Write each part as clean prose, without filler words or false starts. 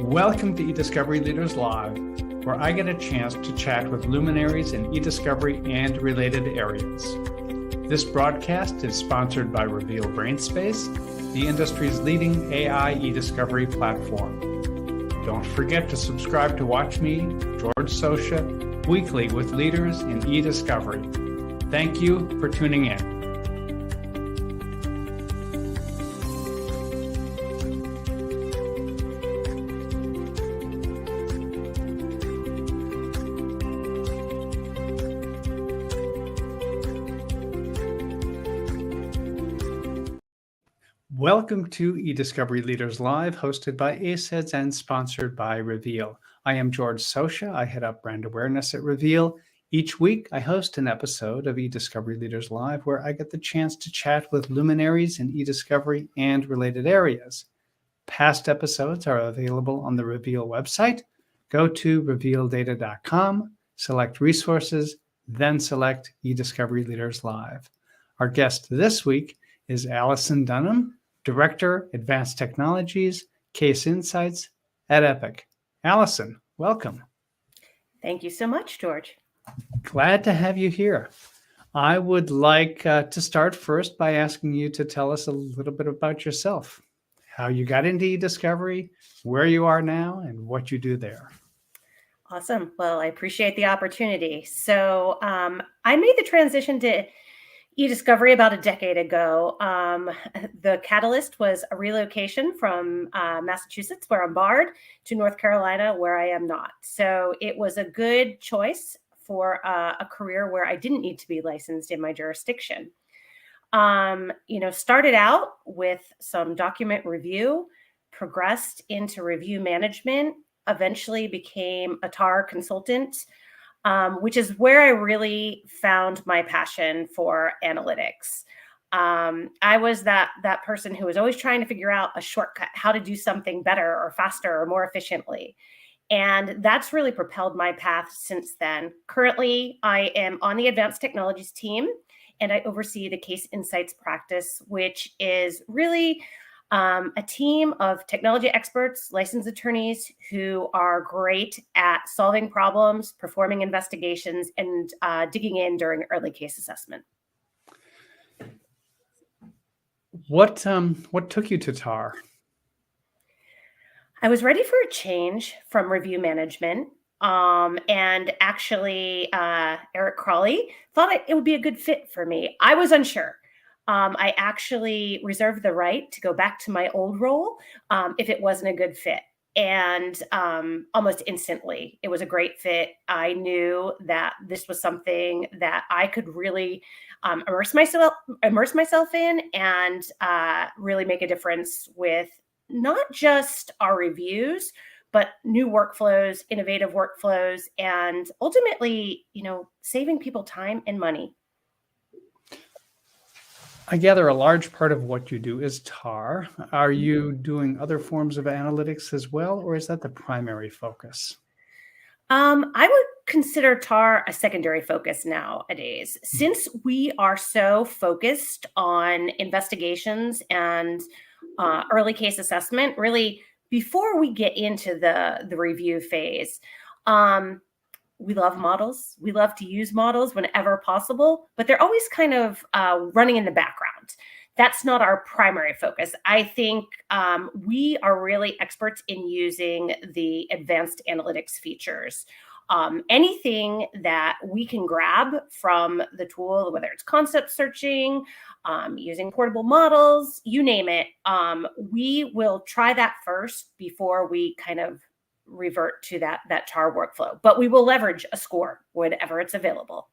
Welcome to eDiscovery Leaders Live, where I get a chance to chat with luminaries in eDiscovery and related areas. This broadcast is sponsored by Reveal-Brainspace, the industry's leading AI eDiscovery platform. Don't forget to subscribe to watch me, George Socha, weekly with leaders in eDiscovery. Thank you for tuning in. Welcome to eDiscovery Leaders Live, hosted by ACEDS and sponsored by Reveal. I am George Socha. I head up brand awareness at Reveal. Each week, I host an episode of eDiscovery Leaders Live where I get the chance to chat with luminaries in eDiscovery and related areas. Past episodes are available on the Reveal website. Go to revealdata.com, select resources, then select eDiscovery Leaders Live. Our guest this week is Allison Dunham, Director, Advanced Technologies, Case Insights at Epiq. Allison, welcome. Thank you so much, George. Glad to have you here. I would like to start first by asking you to tell us a little bit about yourself, how you got into eDiscovery, where you are now, and what you do there. Awesome. Well, I appreciate the opportunity. So I made the transition to eDiscovery about a decade ago. The catalyst was a relocation from Massachusetts, where I'm barred, to North Carolina, where I am not. So it was a good choice for a career where I didn't need to be licensed in my jurisdiction. Started out with some document review, progressed into review management, eventually became a TAR consultant, which is where I really found my passion for analytics. I was that person who was always trying to figure out a shortcut, how to do something better or faster or more efficiently. And that's really propelled my path since then. Currently, I am on the Advanced Technologies team, and I oversee the Case Insights practice, which is really a team of technology experts, licensed attorneys who are great at solving problems, performing investigations, and digging in during early case assessment. What took you to TAR? I was ready for a change from review management. And actually, Eric Crawley thought it would be a good fit for me. I was unsure. I actually reserved the right to go back to my old role if it wasn't a good fit. And almost instantly, it was a great fit. I knew that this was something that I could really immerse myself in and really make a difference with not just our reviews, but new workflows, innovative workflows, and ultimately, saving people time and money. I gather a large part of what you do is TAR. Are you doing other forms of analytics as well, or is that the primary focus? I would consider TAR a secondary focus nowadays. Since we are so focused on investigations and early case assessment, really before we get into the review phase, we love models. We love to use models whenever possible, but they're always kind of running in the background. That's not our primary focus. I think we are really experts in using the advanced analytics features. Anything that we can grab from the tool, whether it's concept searching, using portable models, you name it, we will try that first before we kind of revert to that TAR workflow, but we will leverage a score whenever it's available.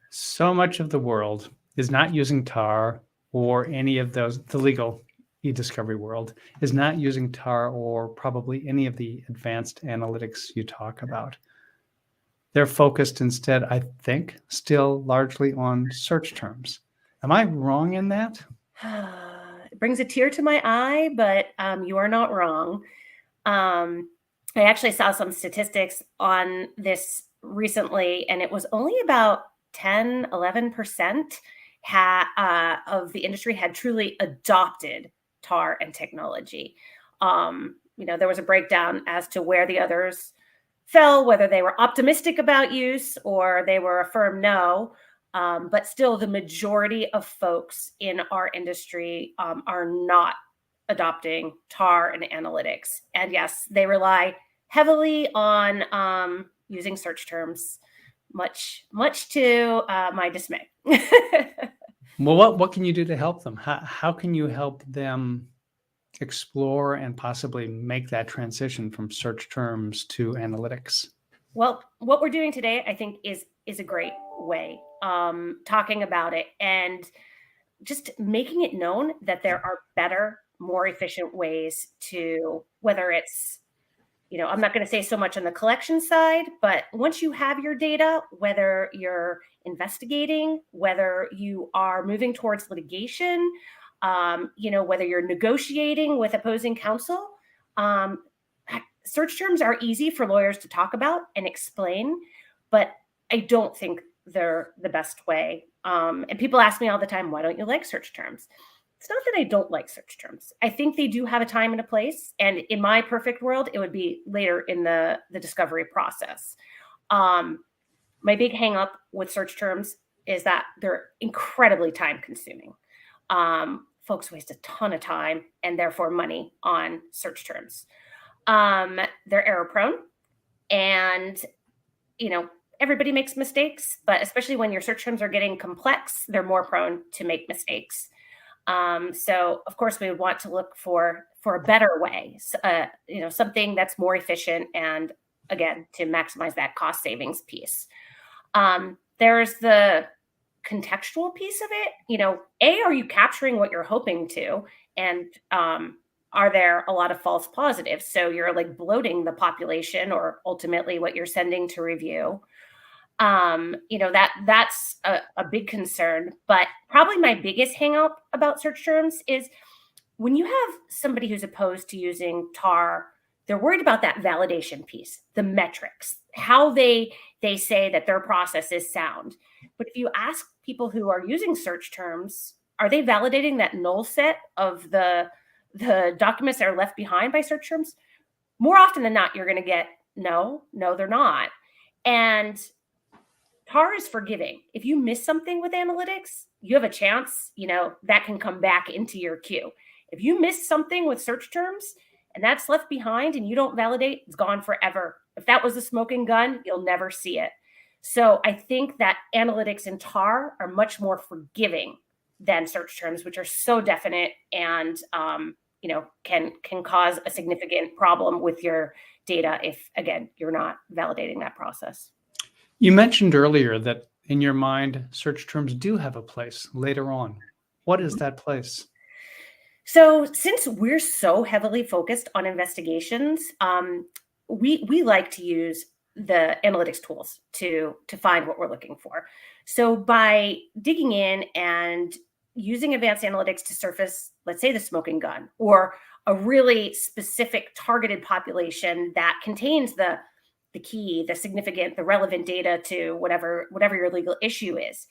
So much of the world is not using TAR or any of those, the legal eDiscovery world is not using TAR or probably any of the advanced analytics you talk about. They're focused instead, I think, still largely on search terms. Am I wrong in that? It brings a tear to my eye, but you are not wrong. I actually saw some statistics on this recently, and it was only about 10, 11% of the industry had truly adopted TAR and technology. there was a breakdown as to where the others fell, whether they were optimistic about use or they were a firm no. But still, the majority of folks in our industry are not adopting TAR and analytics. And yes, they rely heavily on using search terms, much to my dismay. Well, what can you do to help them? How can you help them explore and possibly make that transition from search terms to analytics? Well, what we're doing today, I think, is a great way, talking about it and just making it known that there are better, more efficient ways to, whether it's, I'm not going to say so much on the collection side, but once you have your data, whether you're investigating, whether you are moving towards litigation, whether you're negotiating with opposing counsel, search terms are easy for lawyers to talk about and explain, but I don't think they're the best way. And people ask me all the time, why don't you like search terms? It's not that I don't like search terms. I think they do have a time and a place. And in my perfect world, it would be later in the discovery process. My big hang up with search terms is that they're incredibly time consuming. Folks waste a ton of time and therefore money on search terms. They're error prone, and, everybody makes mistakes, but especially when your search terms are getting complex, they're more prone to make mistakes. So of course we would want to look for a better way, something that's more efficient and, again, to maximize that cost savings piece. There's the contextual piece of it. Are you capturing what you're hoping to? And are there a lot of false positives? So you're like bloating the population, or ultimately what you're sending to review. That's a big concern. But probably my biggest hang up about search terms is when you have somebody who's opposed to using TAR, they're worried about that validation piece, the metrics, how they say that their process is sound. But if you ask people who are using search terms, are they validating that null set of the documents that are left behind by search terms? More often than not, you're going to get no, they're not. And TAR is forgiving. If you miss something with analytics, you have a chance, that can come back into your queue. If you miss something with search terms and that's left behind and you don't validate, it's gone forever. If that was a smoking gun, you'll never see it. So I think that analytics and TAR are much more forgiving than search terms, which are so definite and, can cause a significant problem with your data if, again, you're not validating that process. You mentioned earlier that in your mind, search terms do have a place later on. What is that place? So since we're so heavily focused on investigations, we like to use the analytics tools to find what we're looking for. So by digging in and using advanced analytics to surface, let's say, the smoking gun, or a really specific targeted population that contains the key, the significant, the relevant data to whatever your legal issue is.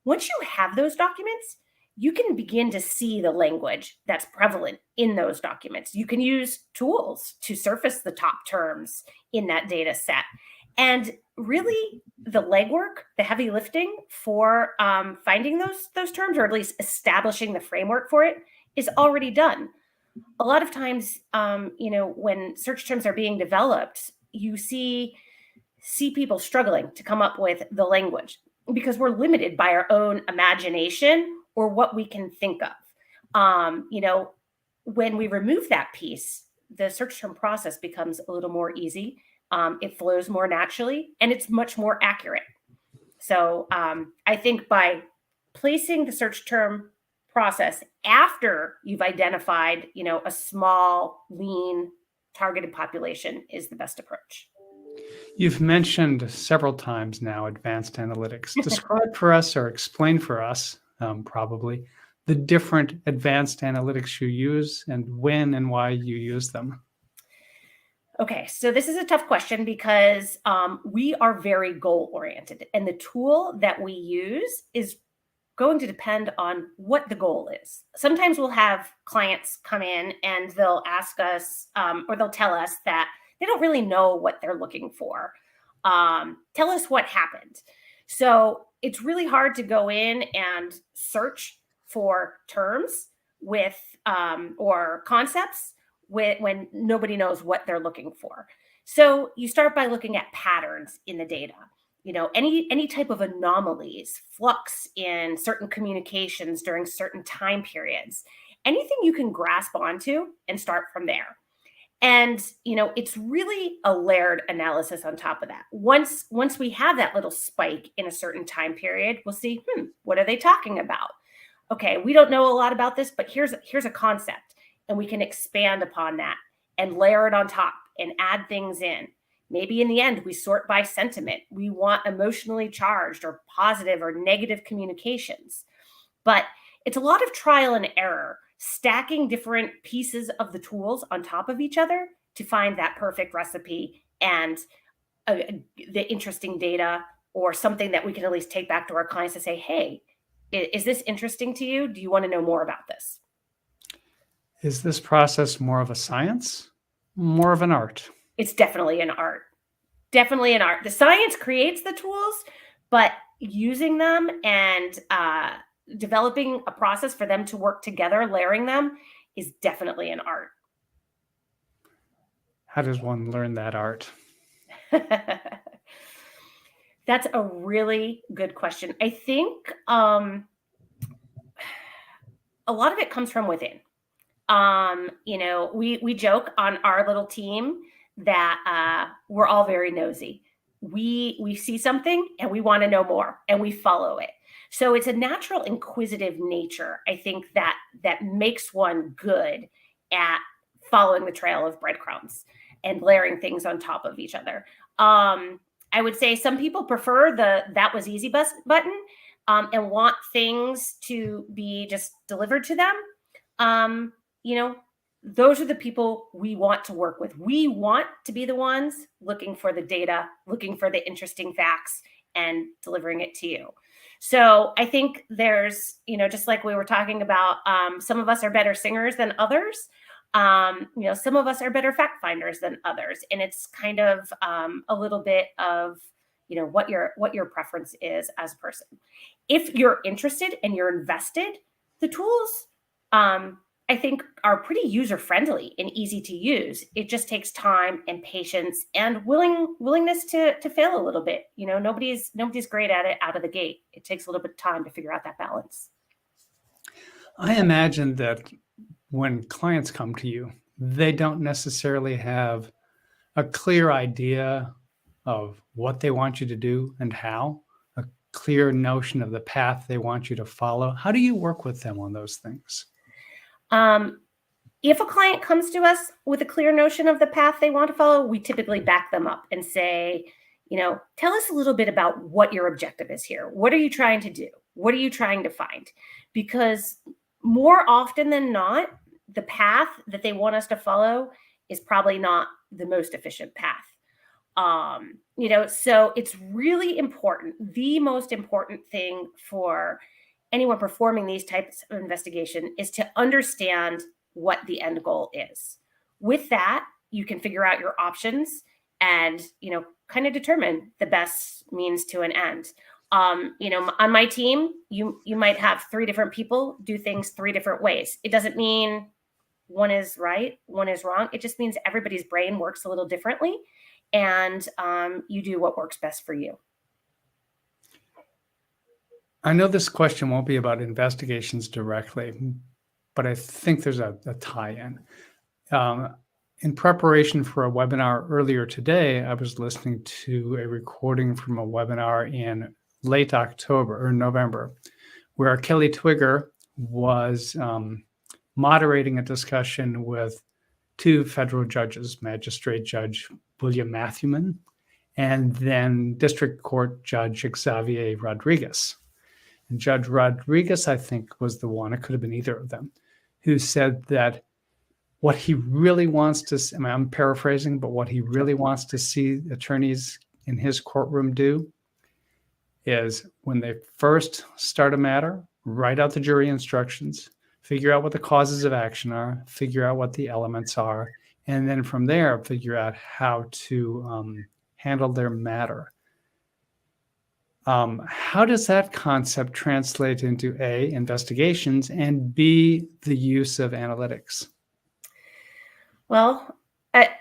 Once you have those documents, you can begin to see the language that's prevalent in those documents. You can use tools to surface the top terms in that data set. And really, the legwork, the heavy lifting for finding those terms, or at least establishing the framework for it, is already done. A lot of times, when search terms are being developed, you see people struggling to come up with the language because we're limited by our own imagination or what we can think of. When we remove that piece, the search term process becomes a little more easy. It flows more naturally, and it's much more accurate. So I think by placing the search term process after you've identified, a small, lean, targeted population is the best approach. You've mentioned several times now advanced analytics. Describe for us, or explain for us, probably, the different advanced analytics you use and when and why you use them. Okay, so this is a tough question because we are very goal-oriented, and the tool that we use is going to depend on what the goal is. Sometimes we'll have clients come in and they'll ask us, or they'll tell us that they don't really know what they're looking for. Tell us what happened. So it's really hard to go in and search for terms with or concepts when nobody knows what they're looking for. So you start by looking at patterns in the data. Any type of anomalies, flux in certain communications during certain time periods, anything you can grasp onto and start from there. And, it's really a layered analysis on top of that. Once we have that little spike in a certain time period, we'll see, what are they talking about? Okay, we don't know a lot about this, but here's a concept, and we can expand upon that and layer it on top and add things in. Maybe in the end, we sort by sentiment. We want emotionally charged or positive or negative communications. But it's a lot of trial and error, stacking different pieces of the tools on top of each other to find that perfect recipe and the interesting data, or something that we can at least take back to our clients to say, hey, is this interesting to you? Do you want to know more about this? Is this process more of a science, more of an art? It's definitely an art. Definitely an art. The science creates the tools, but using them and developing a process for them to work together, layering them, is definitely an art. How does one learn that art? That's a really good question. I think a lot of it comes from within. We joke on our little team that we're all very nosy. We see something and we want to know more, and we follow it. So it's a natural inquisitive nature, I think, that makes one good at following the trail of breadcrumbs and layering things on top of each other. I would say some people prefer the "that was easy" button and want things to be just delivered to them. Those are the people we want to work with. We want to be the ones looking for the data, looking for the interesting facts, and delivering it to you. So I think there's, just like we were talking about, some of us are better singers than others. Some of us are better fact finders than others. And it's kind of a little bit of, what your preference is as a person. If you're interested and you're invested, the tools, I think, are pretty user-friendly and easy to use. It just takes time and patience and willingness to fail a little bit. Nobody's great at it out of the gate. It takes a little bit of time to figure out that balance. I imagine that when clients come to you, they don't necessarily have a clear idea of what they want you to do and how, a clear notion of the path they want you to follow. How do you work with them on those things? If a client comes to us with a clear notion of the path they want to follow, we typically back them up and say, tell us a little bit about what your objective is here. What are you trying to do? What are you trying to find? Because more often than not, the path that they want us to follow is probably not the most efficient path. So it's really important. The most important thing for anyone performing these types of investigation is to understand what the end goal is. With that, you can figure out your options and, kind of determine the best means to an end. On my team, you might have 3 different people do things 3 different ways. It doesn't mean one is right, one is wrong. It just means everybody's brain works a little differently, and you do what works best for you. I know this question won't be about investigations directly, but I think there's a tie-in. In preparation for a webinar earlier today, I was listening to a recording from a webinar in late October or November, where Kelly Twigger was moderating a discussion with 2 federal judges, Magistrate Judge William Matthewman and then District Court Judge Xavier Rodriguez. And Judge Rodriguez, I think, was the one, it could have been either of them, who said that what he really wants to, I'm paraphrasing, but what he really wants to see attorneys in his courtroom do is when they first start a matter, write out the jury instructions, figure out what the causes of action are, figure out what the elements are, and then from there, figure out how to handle their matter. How does that concept translate into A, investigations, and B, the use of analytics? Well,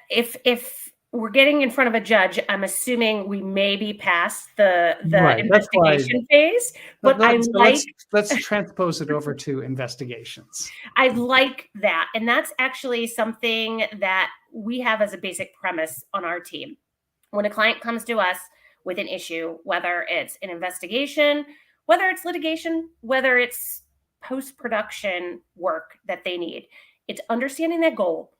if we're getting in front of a judge, I'm assuming we may be past the Right. That's why. investigation phase. But let's transpose it over to investigations. I like that. And that's actually something that we have as a basic premise on our team. When a client comes to us with an issue, whether it's an investigation, whether it's litigation, whether it's post-production work that they need, it's understanding that goal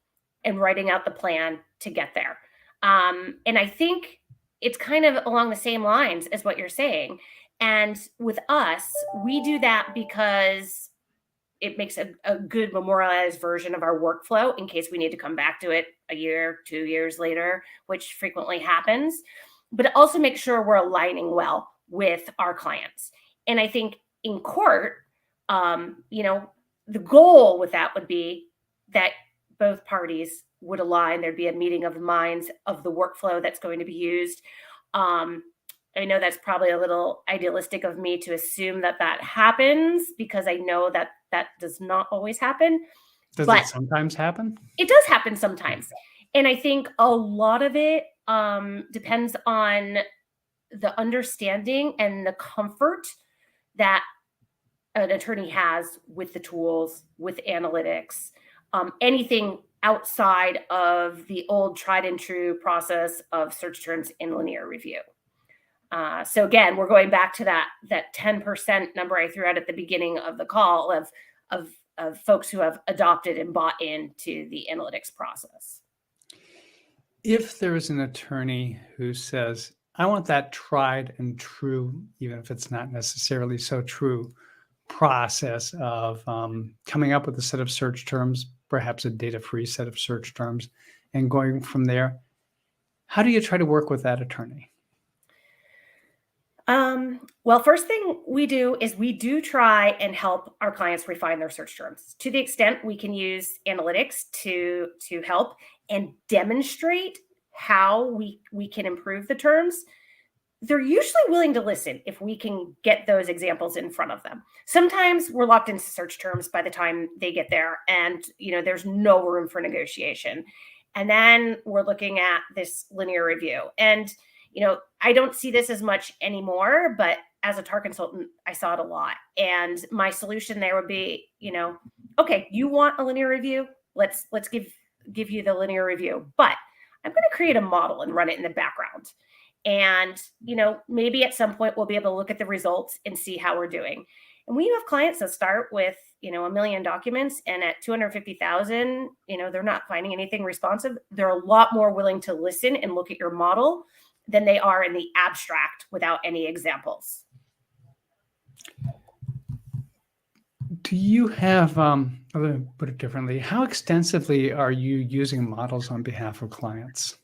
and writing out the plan to get there. And I think it's kind of along the same lines as what you're saying. And with us, we do that because it makes a good memorialized version of our workflow in case we need to come back to it a year, 2 years later, which frequently happens. But it also makes sure we're aligning well with our clients. And I think in court, the goal with that would be that both parties would align. There'd be a meeting of the minds of the workflow that's going to be used. I know that's probably a little idealistic of me to assume that happens, because I know that does not always happen. Does it sometimes happen? It does happen sometimes. And I think a lot of it depends on the understanding and the comfort that an attorney has with the tools, with analytics, anything outside of the old tried and true process of search terms in linear review. So again, we're going back to that 10% number I threw out at the beginning of the call of folks who have adopted and bought into the analytics process. If there is an attorney who says, I want that tried and true, even if it's not necessarily so true, process of coming up with a set of search terms, perhaps a data-free set of search terms, and going from there, how do you try to work with that attorney? Well, first thing we do is we do try and help our clients refine their search terms to the extent we can use analytics to help and demonstrate how we can improve the terms. They're usually willing to listen if we can get those examples in front of them. Sometimes we're locked into search terms by the time they get there, and there's no room for negotiation. And then we're looking at this linear review. And I don't see this as much anymore, but as a TAR consultant, I saw it a lot. And my solution there would be, okay, you want a linear review? Let's give you the linear review, but I'm going to create a model and run it in the background. And, maybe at some point we'll be able to look at the results and see how we're doing. And when you have clients that start with, 1 million documents, and at 250,000, they're not finding anything responsive, they're a lot more willing to listen and look at your model than they are in the abstract without any examples. Do you have, I'm going to put it differently, how extensively are you using models on behalf of clients?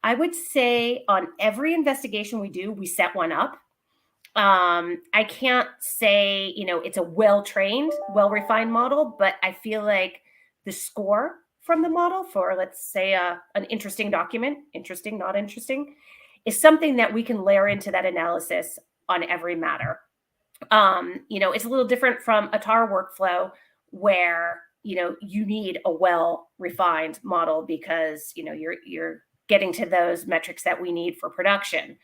I would say on every investigation we do, we set one up. I can't say, it's a well-trained, well-refined model, but I feel like the score from the model for, let's say, an interesting document, interesting, not interesting, is something that we can layer into that analysis on every matter. It's a little different from a TAR workflow where, you need a well-refined model because, you're getting to those metrics that we need for production.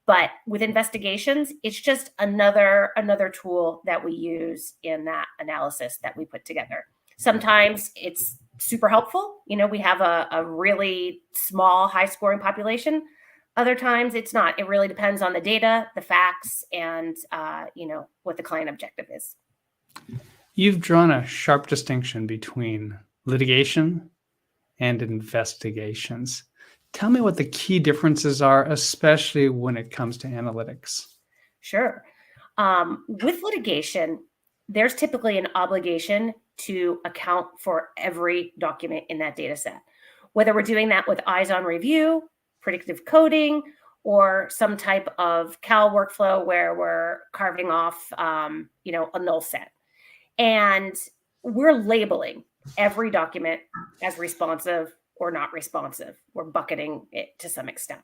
But with investigations, it's just another tool that we use in that analysis that we put together. Sometimes it's super helpful. We have a really small, high-scoring population. Other times it's not. It really depends on the data, the facts, and what the client objective is. You've drawn a sharp distinction between litigation and investigations. Tell me what the key differences are, especially when it comes to analytics. Sure. With litigation, there's typically an obligation to account for every document in that data set. Whether we're doing that with eyes on review, predictive coding, or some type of Cal workflow where we're carving off, a null set. And we're labeling every document as responsive or not responsive. We're bucketing it to some extent.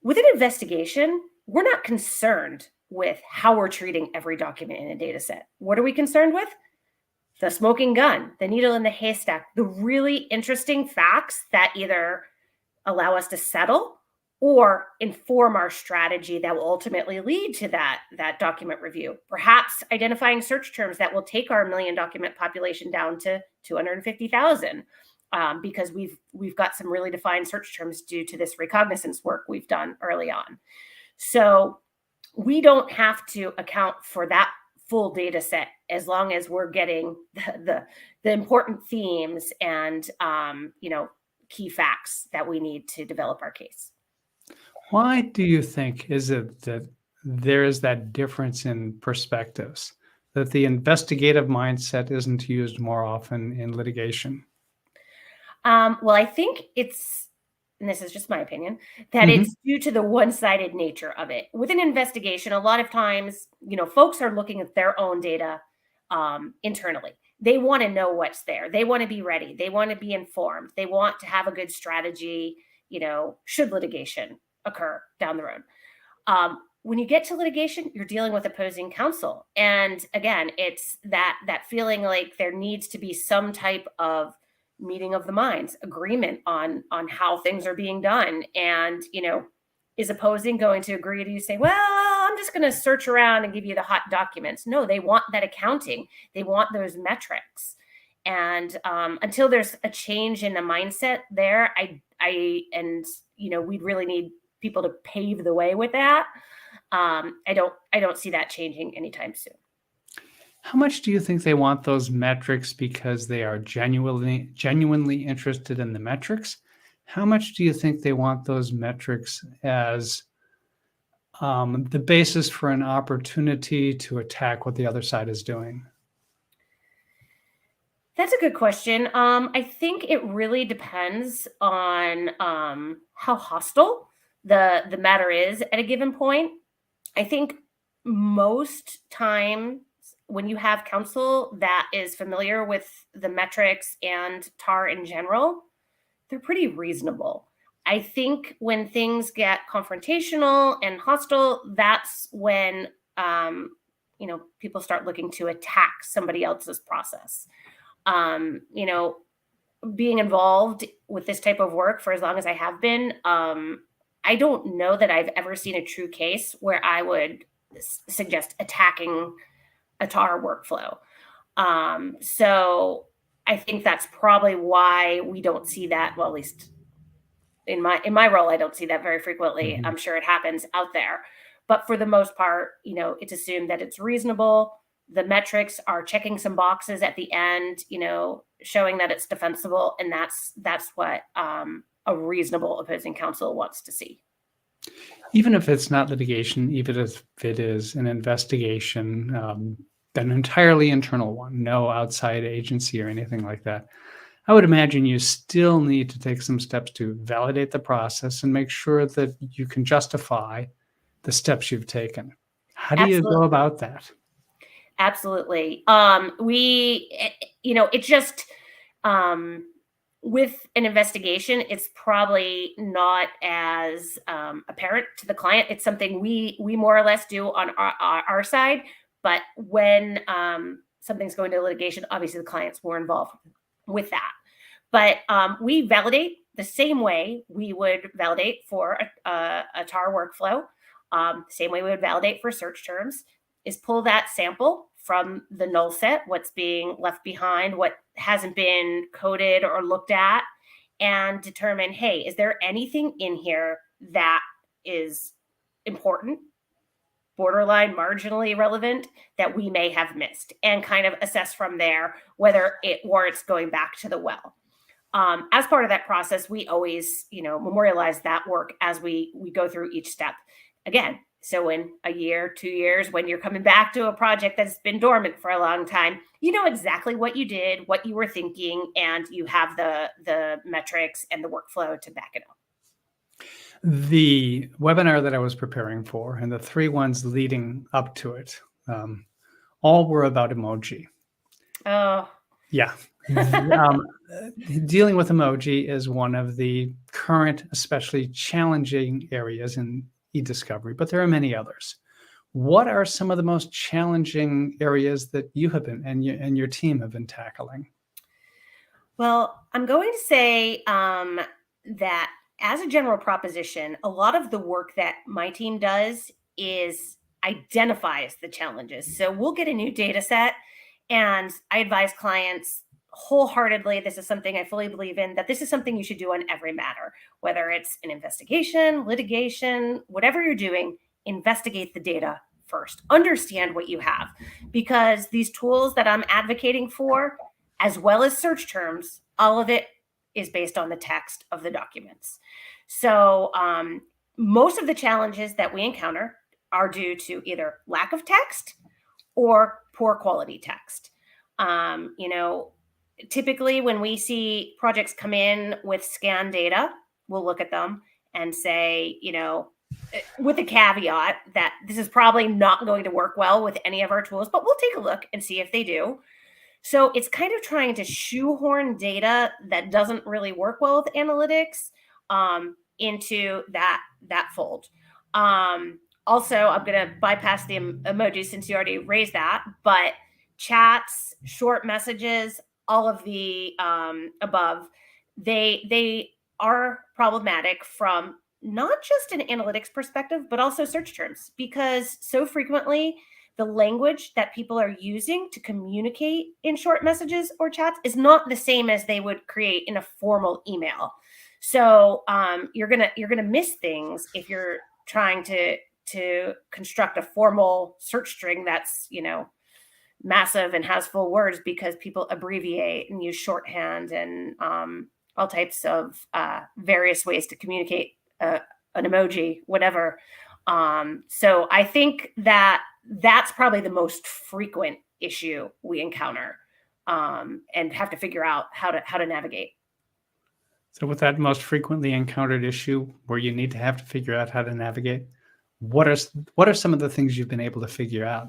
With an investigation, we're not concerned with how we're treating every document in a data set. What are we concerned with? The smoking gun, the needle in the haystack, the really interesting facts that either allow us to settle or inform our strategy that will ultimately lead to that document review. Perhaps identifying search terms that will take our million document population down to 250,000 because we've got some really defined search terms due to this recognizance work we've done early on. So we don't have to account for that full data set as long as we're getting the important themes and key facts that we need to develop our case. Why do you think is it that there is that difference in perspectives, that the investigative mindset isn't used more often in litigation? Well, I think it's, and this is just my opinion, that it's due to the one-sided nature of it. With an investigation, a lot of times, folks are looking at their own data internally. They want to know what's there. They want to be ready. They want to be informed. They want to have a good strategy, should litigation occur down the road. When you get to litigation, you're dealing with opposing counsel. And again, it's that feeling like there needs to be some type of meeting of the minds, agreement on how things are being done. And, is opposing going to agree to you say, well, I'm just going to search around and give you the hot documents? No, they want that accounting. They want those metrics. And until there's a change in the mindset there, we'd really need people to pave the way with that. I don't see that changing anytime soon. How much do you think they want those metrics because they are genuinely interested in the metrics? How much do you think they want those metrics as the basis for an opportunity to attack what the other side is doing? That's a good question. I think it really depends on how hostile the matter is at a given point. I think most times when you have counsel that is familiar with the metrics and TAR in general, they're pretty reasonable. I think when things get confrontational and hostile, that's when people start looking to attack somebody else's process. Being involved with this type of work for as long as I have been, I don't know that I've ever seen a true case where I would suggest attacking a TAR workflow. So I think that's probably why we don't see that. Well, at least in my role, I don't see that very frequently. Mm-hmm. I'm sure it happens out there, but for the most part, it's assumed that it's reasonable. The metrics are checking some boxes at the end, showing that it's defensible, and that's what a reasonable opposing counsel wants to see. Even if it's not litigation, even if it is an investigation, an entirely internal one, no outside agency or anything like that, I would imagine you still need to take some steps to validate the process and make sure that you can justify the steps you've taken. How do you go about that? Absolutely. With an investigation, it's probably not as apparent to the client. It's something we more or less do on our side. But when something's going to litigation, obviously the client's more involved with that. But we validate the same way we would validate for a TAR workflow. Same way we would validate for search terms, is pull that sample from the null set, what's being left behind, what hasn't been coded or looked at, and determine, hey, is there anything in here that is important, borderline, marginally relevant, that we may have missed, and kind of assess from there whether it warrants going back to the well. As part of that process, we always, memorialize that work as we go through each step. Again, so in a year, 2 years, when you're coming back to a project that's been dormant for a long time, you know exactly what you did, what you were thinking, and you have the metrics and the workflow to back it up. The webinar that I was preparing for and the 3 ones leading up to it, all were about emoji. Oh. Yeah. Dealing with emoji is one of the current, especially challenging areas in e-discovery, but there are many others. What are some of the most challenging areas that you have been and your team have been tackling? Well, I'm going to say that as a general proposition, a lot of the work that my team does is identifies the challenges. So we'll get a new data set, and I advise clients wholeheartedly, this is something I fully believe in, that this is something you should do on every matter, whether it's an investigation, litigation, whatever you're doing, investigate the data first, understand what you have, because these tools that I'm advocating for, as well as search terms, all of it is based on the text of the documents. So most of the challenges that we encounter are due to either lack of text or poor quality text. Typically when we see projects come in with scanned data, we'll look at them and say, with a caveat that this is probably not going to work well with any of our tools, but we'll take a look and see if they do. So it's kind of trying to shoehorn data that doesn't really work well with analytics into that fold. Also, I'm going to bypass the emoji since you already raised that, but chats, short messages, all of the above, they are problematic from not just an analytics perspective, but also search terms, because so frequently the language that people are using to communicate in short messages or chats is not the same as they would create in a formal email. So you're gonna miss things if you're trying to construct a formal search string that's massive and has full words, because people abbreviate and use shorthand and all types of various ways to communicate an emoji, whatever. So I think that's probably the most frequent issue we encounter and have to figure out how to navigate. So with that most frequently encountered issue where you need to have to figure out how to navigate, what are some of the things you've been able to figure out?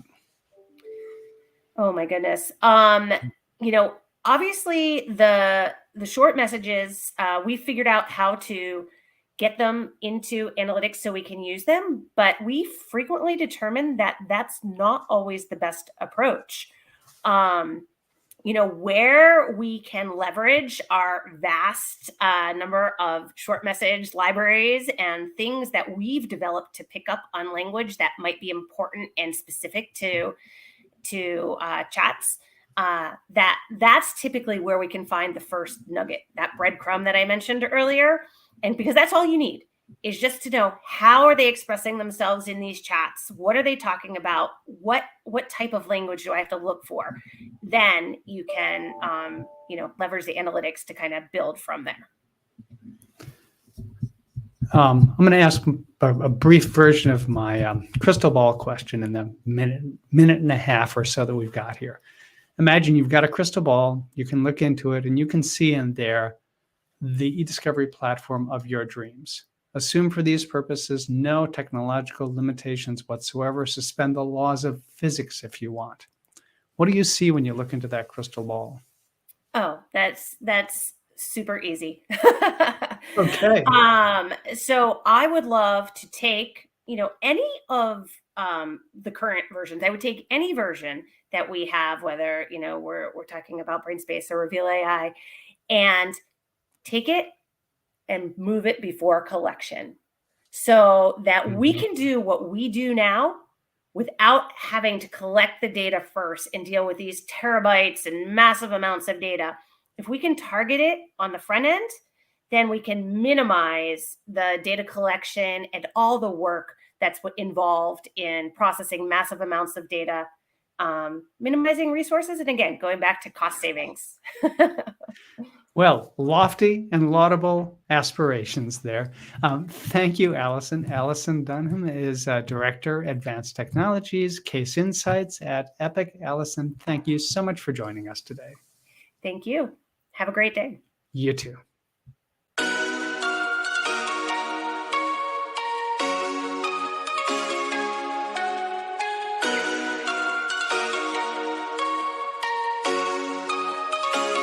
Oh my goodness. Obviously the short messages, we figured out how to get them into analytics so we can use them, but we frequently determine that that's not always the best approach. Where we can leverage our vast number of short message libraries and things that we've developed to pick up on language that might be important and specific to chats, that's typically where we can find the first nugget, that breadcrumb that I mentioned earlier. And because that's all you need is just to know, how are they expressing themselves in these chats? What are they talking about? What type of language do I have to look for? Then you can, leverage the analytics to kind of build from there. I'm going to ask a brief version of my crystal ball question in the minute and a half or so that we've got here. Imagine you've got a crystal ball, you can look into it, and you can see in there the e-discovery platform of your dreams. Assume for these purposes no technological limitations whatsoever. Suspend the laws of physics if you want. What do you see when you look into that crystal ball? Oh, that's super easy. Okay. So I would love to take, any of the current versions. I would take any version that we have, whether, we're talking about Brainspace or Reveal AI, and take it and move it before collection so that we can do what we do now without having to collect the data first and deal with these terabytes and massive amounts of data. If we can target it on the front end, then we can minimize the data collection and all the work that's involved in processing massive amounts of data, minimizing resources, and again, going back to cost savings. Well, lofty and laudable aspirations there. Thank you, Allison. Allison Dunham is Director, Advanced Technologies, Case Insights at Epiq. Allison, thank you so much for joining us today. Thank you. Have a great day. You too.